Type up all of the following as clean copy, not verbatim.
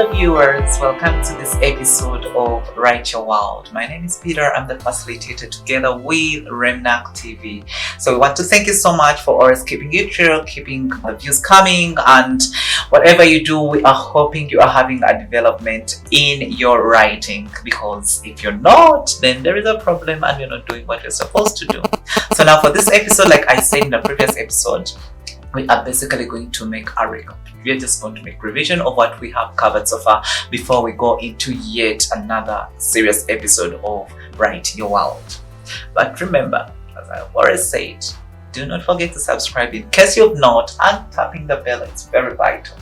Hello viewers, welcome to this episode of Write Your World. My name is Peter. I'm the facilitator together with Reminac TV. So we want to thank you so much for always keeping it real, keeping the views coming, and whatever you do, we are hoping you are having a development in your writing, because if you're not, then there is a problem and you're not doing what you're supposed to do. So now for this episode, like I said in the previous episode, we are basically going to make a recap. We're just going to make revision of what we have covered so far before we go into yet another serious episode of Write Your World. But remember, as I've always said, do not forget to subscribe in case you've not, and tapping the bell is very vital.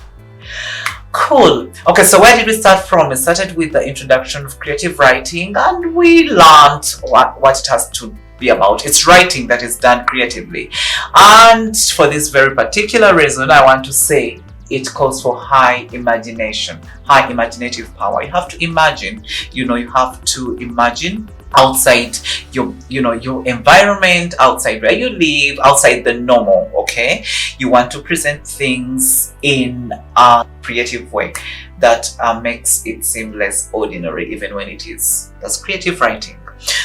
Cool. Okay, so where did we start from? We started with the introduction of creative writing, and we learned what it has to be about. It's writing that is done creatively, and for this very particular reason, I want to say it calls for high imagination, high imaginative power. You have to imagine, you have to imagine outside your environment, outside where you live, outside the normal. Okay, you want to present things in a creative way that makes it seem less ordinary, even when it is. That's creative writing.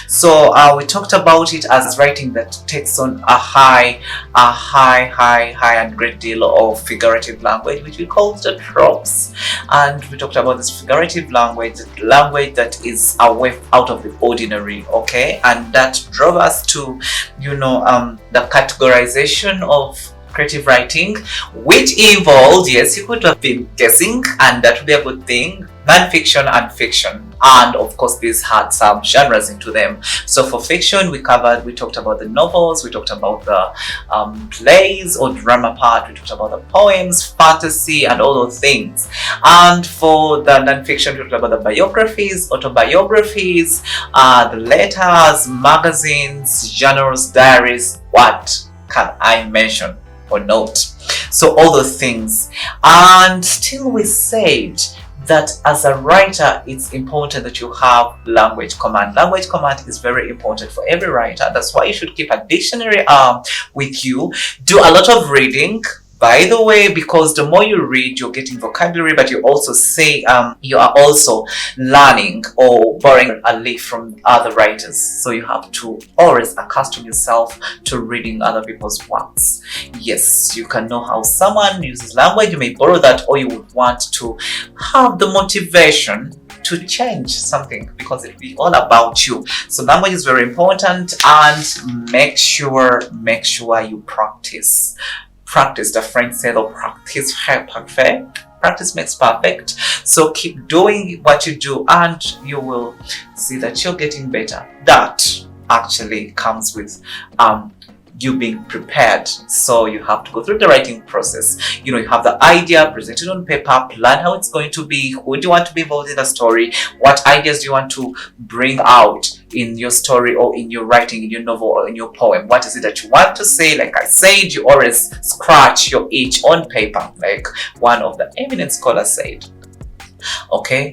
So we talked about it as writing that takes on a high and great deal of figurative language, which we call the tropes. And we talked about this figurative language that is a way out of the ordinary, okay? And that drove us to, the categorization of creative writing, which involved, yes, you could have been guessing, and that would be a good thing, non-fiction and fiction. And of course, these had some genres into them. So for fiction, we talked about the novels, we talked about the plays or drama part, we talked about the poems, fantasy, and all those things. And for the non-fiction, we talked about the biographies, autobiographies, the letters, magazines, journals, diaries. What can I mention or note? So all those things. And still we said that as a writer, it's important that you have language command. Language command is very important for every writer. That's why you should keep a dictionary with you. Do a lot of reading, by the way, because the more you read, you're getting vocabulary, but you also say you are also learning or borrowing a leaf from other writers. So you have to always accustom yourself to reading other people's works. Yes, you can know how someone uses language. You may borrow that, or you would want to have the motivation to change something, because it'll be all about you. So language is very important, and make sure you practice. Practice, the French said, or practice fait parfait. Practice makes perfect. So keep doing what you do, and you will see that you're getting better. That actually comes with you being prepared. So you have to go through the writing process. You have the idea, present it on paper, plan how it's going to be, who do you want to be involved in the story, what ideas do you want to bring out in your story or in your writing, in your novel or in your poem. What is it that you want to say? Like I said, you always scratch your itch on paper, like one of the eminent scholars said. Okay,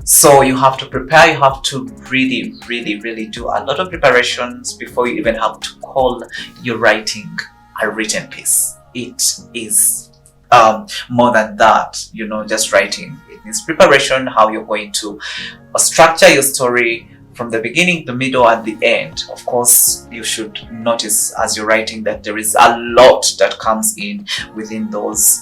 so you have to prepare. You have to really do a lot of preparations before you even have to call your writing a written piece. It is more than that, just writing. It needs preparation, how you're going to structure your story from the beginning, the middle, and the end. Of course, you should notice as you're writing that there is a lot that comes in within those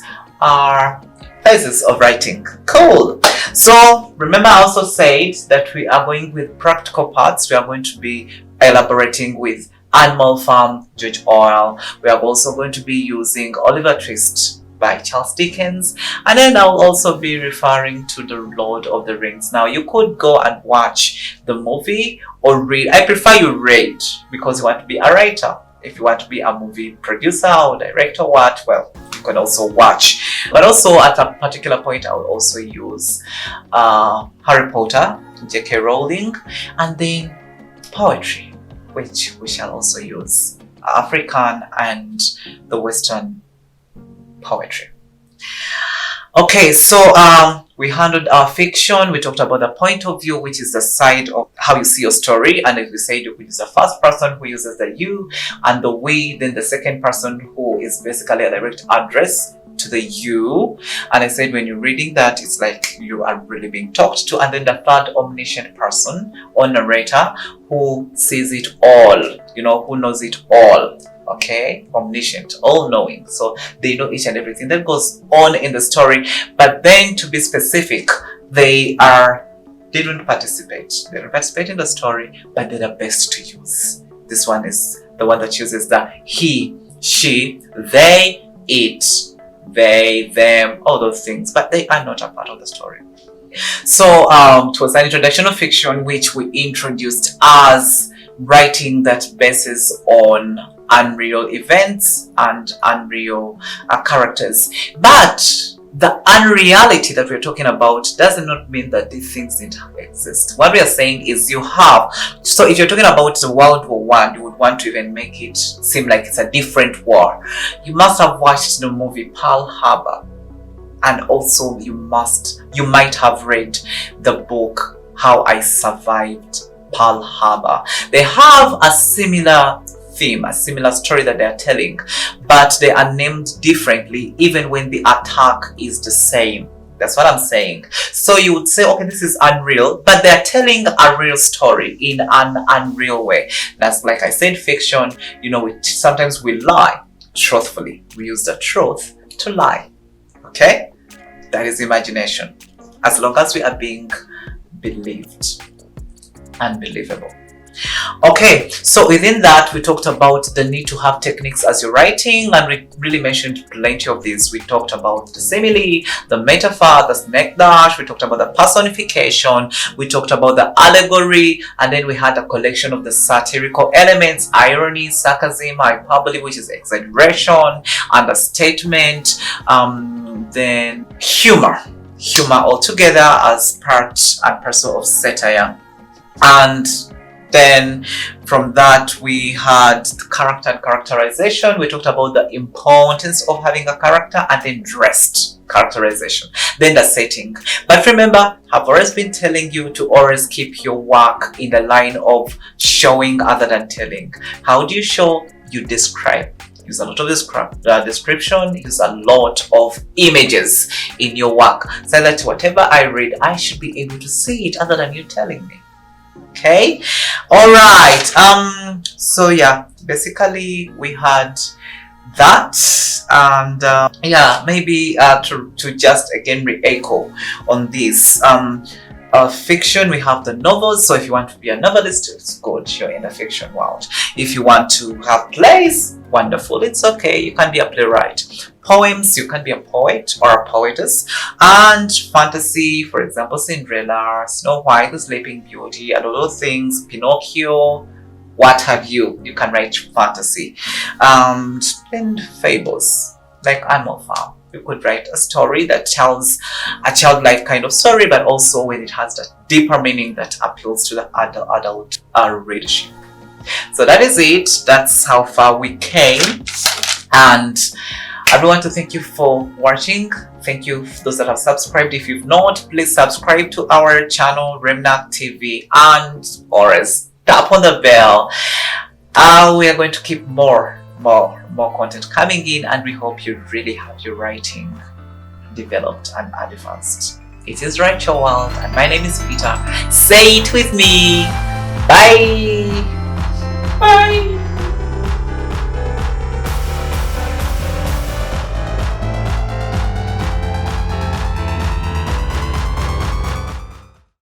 phases of writing. Cool. So remember, I also said that we are going with practical parts. We are going to be elaborating with Animal Farm, George Orwell. We are also going to be using Oliver Twist by Charles Dickens, and then I'll also be referring to the Lord of the Rings. Now you could go and watch the movie or read. I prefer you read, because you want to be a writer. If you want to be a movie producer or director, well, you can also watch. But also at a particular point, I will also use Harry Potter, J.K. Rowling, and then poetry, which we shall also use African and the Western poetry. Okay, so we handled our fiction. We talked about the point of view, which is the side of how you see your story. And if we say you could use the first person who uses the you and the we, then the second person who is basically a direct address to the you. And I said when you're reading that, it's like you are really being talked to. And then the third omniscient person or narrator who sees it all, who knows it all. Okay, omniscient, all-knowing. So they know each and everything that goes on in the story. But then to be specific, they don't participate. They don't participate in the story, but they're the best to use. This one is the one that uses the he, she, they, it, they, them, all those things, but they are not a part of the story. So it was an introduction of fiction which we introduced as writing that bases on unreal events and unreal characters. But the unreality that we're talking about does not mean that these things didn't exist. What we are saying is so if you're talking about the World War I, you would want to even make it seem like it's a different war. You must have watched the movie Pearl Harbor. And also you might have read the book How I Survived Pearl Harbor. They have a similar theme, a similar story that they are telling, but they are named differently even when the attack is the same. That's what I'm saying. So you would say, okay, this is unreal, but they're telling a real story in an unreal way. That's like I said, fiction, sometimes we lie truthfully. We use the truth to lie. Okay? That is imagination. As long as we are being believed and believable. Okay, so within that, we talked about the need to have techniques as you're writing, and we really mentioned plenty of these. We talked about the simile, the metaphor, the snake dash, we talked about the personification, we talked about the allegory, and then we had a collection of the satirical elements, irony, sarcasm, hyperbole, which is exaggeration, understatement, then humor altogether as part and parcel of satire. And then from that we had the character and characterization. We talked about the importance of having a character, and then dressed characterization, then the setting. But remember, I've always been telling you to always keep your work in the line of showing other than telling. How do you show? You describe. Use a lot of description, use a lot of images in your work, so that whatever I read, I should be able to see it other than you telling me. Okay, all right. So yeah, basically we had that, and maybe to just again re-echo on this. Fiction, we have the novels. So if you want to be a novelist, it's good, you're in the fiction world. If you want to have plays, wonderful, it's okay, you can be a playwright. Poems, you can be a poet or a poetess. And fantasy, for example, Cinderella, Snow White, The Sleeping Beauty, and all those things, Pinocchio, what have you, you can write fantasy. And fables, like Animal Farm. You could write a story that tells a childlike kind of story, but also when it has that deeper meaning that appeals to the adult readership. So that is it. That's how far we came. And I want to thank you for watching. Thank you for those that have subscribed. If you've not, please subscribe to our channel, Reminac TV, and always tap on the bell. We are going to keep more content coming in, and we hope you really have your writing developed and advanced. It is Write Your World, and my name is Peter. Say it with me. Bye. Bye.